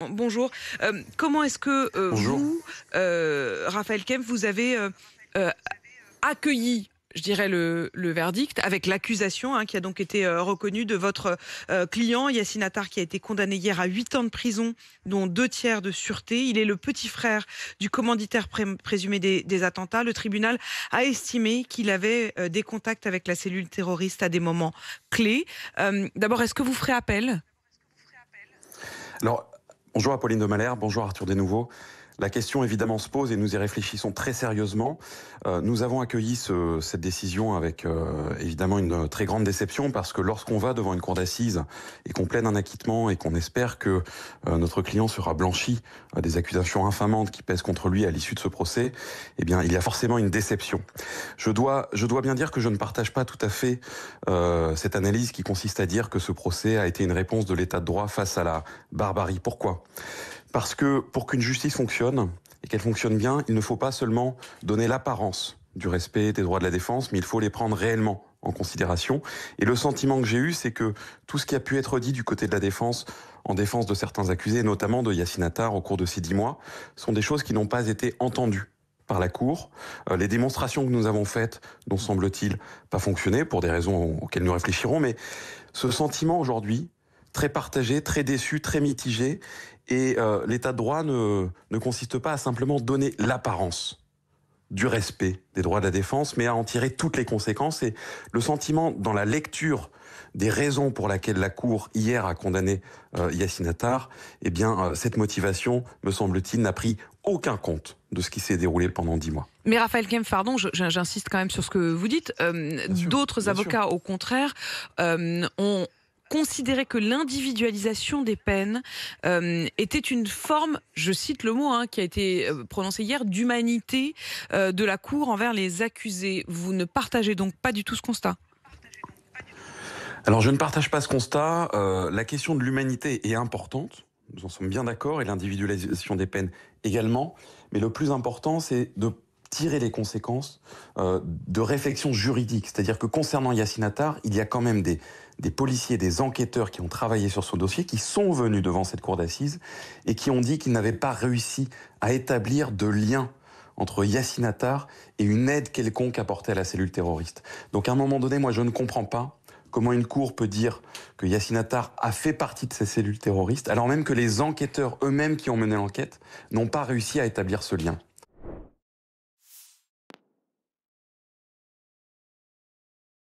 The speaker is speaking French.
bonjour. Comment est-ce que Bonjour. vous, Raphaël Kempf, vous avez euh, accueilli, je dirais, le verdict avec l'accusation qui a donc été reconnue de votre client Yassine Attar, qui a été condamné hier à 8 ans de prison, dont 2 tiers de sûreté. Il est le petit frère du commanditaire présumé des attentats. Le tribunal a estimé qu'il avait des contacts avec la cellule terroriste à des moments clés. D'abord, est-ce que vous ferez appel? Alors, bonjour Apolline de Malherbe, bonjour Arthur Desnouveaux. La question évidemment se pose et nous y réfléchissons très sérieusement. Nous avons accueilli cette décision avec évidemment une très grande déception, parce que lorsqu'on va devant une cour d'assises et qu'on plaide un acquittement et qu'on espère que notre client sera blanchi des accusations infamantes qui pèsent contre lui à l'issue de ce procès, eh bien il y a forcément une déception. Je dois bien dire que je ne partage pas tout à fait cette analyse qui consiste à dire que ce procès a été une réponse de l'état de droit face à la barbarie. Pourquoi ? Parce que pour qu'une justice fonctionne, et qu'elle fonctionne bien, il ne faut pas seulement donner l'apparence du respect des droits de la défense, mais il faut les prendre réellement en considération. Et le sentiment que j'ai eu, c'est que tout ce qui a pu être dit du côté de la défense, en défense de certains accusés, notamment de Yassine Attar au cours de ces 10 mois, sont des choses qui n'ont pas été entendues par la Cour. Les démonstrations que nous avons faites n'ont, semble-t-il, pas fonctionné, pour des raisons auxquelles nous réfléchirons, mais ce sentiment aujourd'hui, très partagé, très déçu, très mitigé, et l'état de droit ne consiste pas à simplement donner l'apparence du respect des droits de la défense, mais à en tirer toutes les conséquences. Et le sentiment, dans la lecture des raisons pour lesquelles la Cour, hier, a condamné Yassine Attar, eh bien, cette motivation, me semble-t-il, n'a pris aucun compte de ce qui s'est déroulé pendant 10 mois. Mais Raphaël Kempf, pardon, j'insiste quand même sur ce que vous dites. D'autres avocats, au contraire, ont considéré que l'individualisation des peines était une forme, je cite le mot qui a été prononcé hier, d'humanité de la Cour envers les accusés. Vous ne partagez donc pas du tout ce constat? Alors, je ne partage pas ce constat. La question de l'humanité est importante. Nous en sommes bien d'accord, et l'individualisation des peines également. Mais le plus important, c'est de tirer les conséquences de réflexion juridique. C'est-à-dire que concernant Yassine Attar, il y a quand même des policiers, des enquêteurs qui ont travaillé sur ce dossier, qui sont venus devant cette cour d'assises et qui ont dit qu'ils n'avaient pas réussi à établir de lien entre Yassine Attar et une aide quelconque apportée à la cellule terroriste. Donc à un moment donné, moi je ne comprends pas comment une cour peut dire que Yassine Attar a fait partie de ces cellules terroristes, alors même que les enquêteurs eux-mêmes qui ont mené l'enquête n'ont pas réussi à établir ce lien.